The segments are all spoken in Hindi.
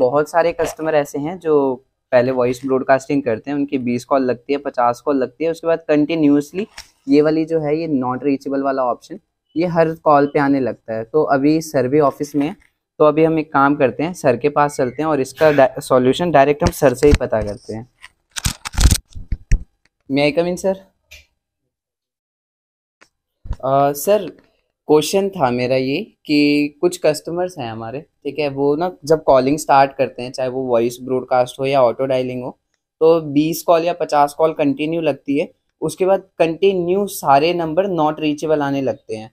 बहुत सारे कस्टमर ऐसे हैं जो पहले वॉइस ब्रॉडकास्टिंग करते हैं, उनकी 20 कॉल लगती है, 50 कॉल लगती है, उसके बाद कंटिन्यूसली ये वाली जो है, ये नॉट रीचेबल वाला ऑप्शन ये हर कॉल पे आने लगता है। तो अभी सर्वे ऑफिस में है, तो अभी हम एक काम करते हैं, सर के पास चलते हैं और इसका सॉल्यूशन डायरेक्ट हम सर से ही पता करते हैं। मे आई कम इन सर? सर, क्वेश्चन था मेरा ये कि कुछ कस्टमर्स हैं हमारे, ठीक है, वो ना जब कॉलिंग स्टार्ट करते हैं, चाहे वो वॉइस ब्रॉडकास्ट हो या ऑटो डायलिंग हो, तो 20 कॉल या 50 कॉल कंटिन्यू लगती है, उसके बाद कंटिन्यू सारे नंबर नॉट रीचेबल आने लगते हैं।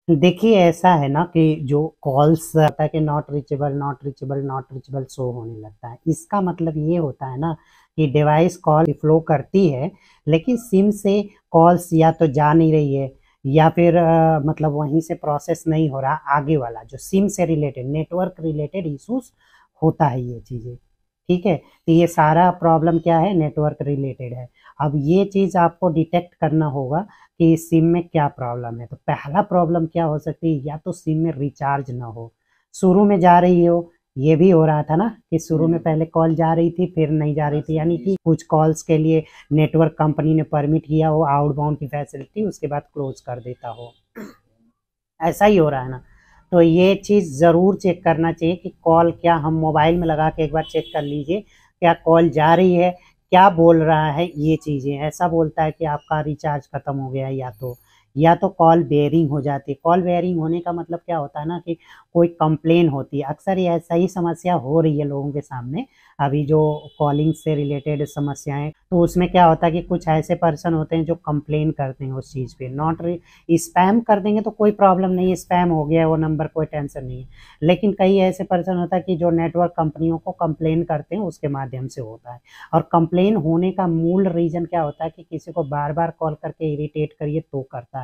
देखिए ऐसा है ना कि जो कॉल्स आता है कि not reachable not reachable not reachable show होने लगता है, इसका मतलब ये होता है ना कि डिवाइस कॉल फ्लो करती है, लेकिन सिम से कॉल्स या तो जा नहीं रही है या फिर मतलब वहीं से प्रोसेस नहीं हो रहा, आगे वाला जो सिम से रिलेटेड नेटवर्क रिलेटेड इश्यूज होता है ये चीज़ें। ठीक है, तो ये सारा प्रॉब्लम क्या है, नेटवर्क रिलेटेड है। अब ये चीज़ आपको डिटेक्ट करना होगा कि सिम में क्या प्रॉब्लम है। तो पहला प्रॉब्लम क्या हो सकती है, या तो सिम में रिचार्ज ना हो, शुरू में जा रही हो, ये भी हो रहा था ना कि शुरू में पहले कॉल जा रही थी फिर नहीं जा रही थी, यानी कि कुछ कॉल्स के लिए नेटवर्क कंपनी ने परमिट किया हो आउटबाउंड की फैसिलिटी, उसके बाद क्लोज कर देता हो, ऐसा ही हो रहा है ना। तो ये चीज़ ज़रूर चेक करना चाहिए कि कॉल क्या, हम मोबाइल में लगा के एक बार चेक कर लीजिए क्या कॉल जा रही है, क्या बोल रहा है। ये चीज़ें ऐसा बोलता है कि आपका रिचार्ज ख़त्म हो गया है, या तो कॉल बेयरिंग हो जाती है। कॉल बेयरिंग होने का मतलब क्या होता है ना कि कोई कंप्लेन होती है, अक्सर ये ऐसा ही समस्या हो रही है लोगों के सामने अभी जो कॉलिंग से रिलेटेड समस्याएं। तो उसमें क्या होता है कि कुछ ऐसे पर्सन होते हैं जो कंप्लेन करते हैं उस चीज़ पे, नॉट स्पैम कर देंगे तो कोई प्रॉब्लम नहीं है, स्पैम हो गया वो नंबर, कोई टेंशन नहीं है। लेकिन कई ऐसे पर्सन होता है कि जो नेटवर्क कंपनियों को कंप्लेन करते हैं उसके माध्यम से होता है। और कंप्लेन होने का मूल रीज़न क्या होता है कि किसी को बार बार कॉल करके इरिटेट करिए तो करता है,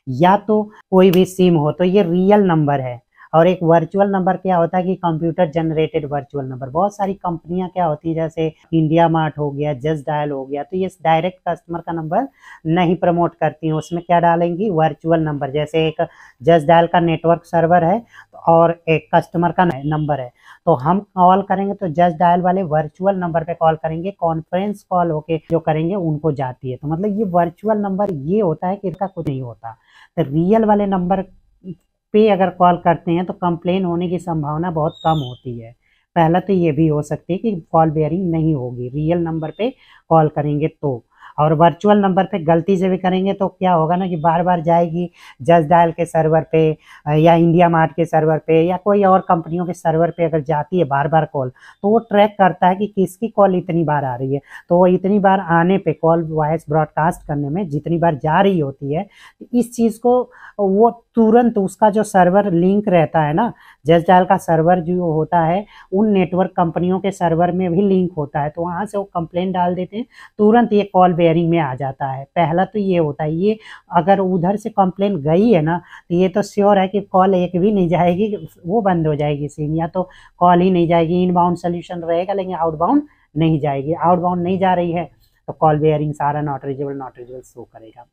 या तो कोई भी सिम हो तो ये रियल नंबर है। और एक वर्चुअल नंबर क्या होता है कि कंप्यूटर जनरेटेड वर्चुअल नंबर। बहुत सारी कंपनियां क्या होती है, जैसे इंडिया मार्ट हो गया, जस्ट डायल हो गया, तो ये डायरेक्ट कस्टमर का नंबर नहीं प्रमोट करती हैं, उसमें क्या डालेंगी, वर्चुअल नंबर। जैसे एक जस्ट डायल का नेटवर्क सर्वर है और एक कस्टमर का नंबर है, तो हम कॉल करेंगे तो जस्ट डायल वाले वर्चुअल नंबर पे कॉल करेंगे, कॉन्फ्रेंस कॉल होके जो करेंगे उनको जाती है। तो मतलब ये वर्चुअल नंबर ये होता है कि इसका कुछ नहीं होता। तो रियल वाले नंबर पे अगर कॉल करते हैं तो कंप्लेन होने की संभावना बहुत कम होती है। पहला तो ये भी हो सकती है कि कॉल बेयरिंग नहीं होगी रियल नंबर पे कॉल करेंगे तो। और वर्चुअल नंबर पे गलती से भी करेंगे तो क्या होगा ना कि बार बार जाएगी जस्ट डायल के सर्वर पे या इंडिया मार्ट के सर्वर पे या कोई और कंपनियों के सर्वर पे अगर जाती है बार बार कॉल, तो वो ट्रैक करता है कि किसकी कॉल इतनी बार आ रही है। तो वो इतनी बार आने पे, कॉल वॉइस ब्रॉडकास्ट करने में जितनी बार जा रही होती है, इस चीज़ को वो तुरंत उसका जो सर्वर लिंक रहता है ना, जस्ट डायल का सर्वर जो होता है उन नेटवर्क कंपनियों के सर्वर में भी लिंक होता है, तो वहाँ से वो कंप्लेंट डाल देते हैं, तुरंत ये कॉल बेयरिंग में आ जाता है। पहला तो ये होता है, ये अगर उधर से कंप्लेंट गई है ना तो ये तो श्योर है कि कॉल एक भी नहीं जाएगी, वो बंद हो जाएगी सिम, या तो कॉल ही नहीं जाएगी। इनबाउंड सोल्यूशन रहेगा लेकिन आउटबाउंड नहीं जाएगी। आउटबाउंड नहीं जा रही है तो कॉल बेयरिंग सारा नॉट रीचेबल शो करेगा।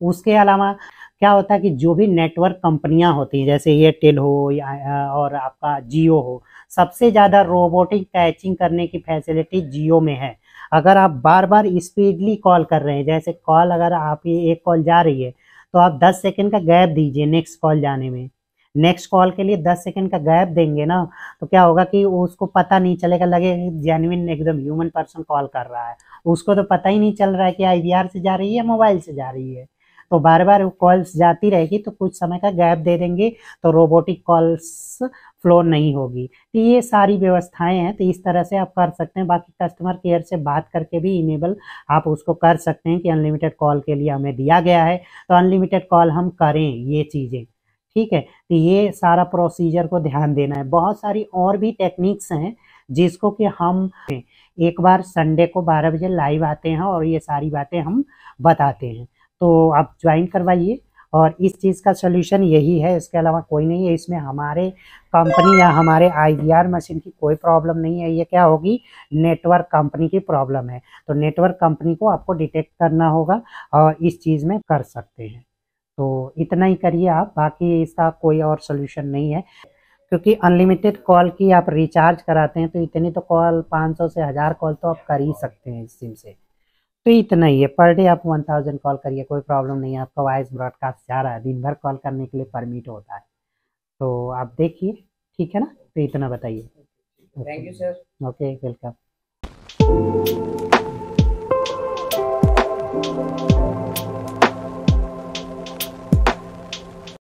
उसके अलावा क्या होता है कि जो भी नेटवर्क कंपनियां होती हैं, जैसे एयरटेल हो या और आपका जियो हो, सबसे ज़्यादा रोबोटिक कैचिंग करने की फैसिलिटी जियो में है। अगर आप बार बार स्पीडली कॉल कर रहे हैं, जैसे कॉल अगर आप एक कॉल जा रही है तो आप 10 सेकंड का गैप दीजिए नेक्स्ट कॉल जाने में। नेक्स्ट कॉल के लिए 10 सेकंड का गैप देंगे ना, तो क्या होगा कि उसको पता नहीं चलेगा, लगेगा जेन्युइन एकदम ह्यूमन पर्सन कॉल कर रहा है। उसको तो पता ही नहीं चल रहा है कि आईवीआर से जा रही है या मोबाइल से जा रही है। तो बार बार कॉल्स जाती रहेगी तो कुछ समय का गैप दे देंगे तो रोबोटिक कॉल्स फ्लो नहीं होगी। तो ये सारी व्यवस्थाएं हैं, तो इस तरह से आप कर सकते हैं। बाकी कस्टमर केयर से बात करके भी इनेबल आप उसको कर सकते हैं कि अनलिमिटेड कॉल के लिए हमें दिया गया है तो अनलिमिटेड कॉल हम करें, ये चीज़ें। ठीक है, तो ये सारा प्रोसीजर को ध्यान देना है। बहुत सारी और भी टेक्निक्स हैं जिसको कि हम एक बार संडे को 12 बजे लाइव आते हैं और ये सारी बातें हम बताते हैं, तो आप ज्वाइन करवाइए। और इस चीज़ का सोल्यूशन यही है, इसके अलावा कोई नहीं है। इसमें हमारे कंपनी या हमारे आईवीआर मशीन की कोई प्रॉब्लम नहीं है, ये क्या होगी, नेटवर्क कंपनी की प्रॉब्लम है। तो नेटवर्क कंपनी को आपको डिटेक्ट करना होगा और इस चीज़ में कर सकते हैं। तो इतना ही करिए आप, बाकी इसका कोई और सोल्यूशन नहीं है। क्योंकि अनलिमिटेड कॉल की आप रिचार्ज कराते हैं तो इतनी तो कॉल 500 से 1000 कॉल तो आप कर ही सकते हैं इस सिम से। तो इतना ही है, पर डे आप 1000 कॉल करिए, कोई प्रॉब्लम नहीं है, आपका वॉइस ब्रॉडकास्ट जा रहा है, दिन भर कॉल करने के लिए परमिट होता है। तो आप देखिए, ठीक है ना, तो इतना बताइए। Thank you sir. Okay, welcome.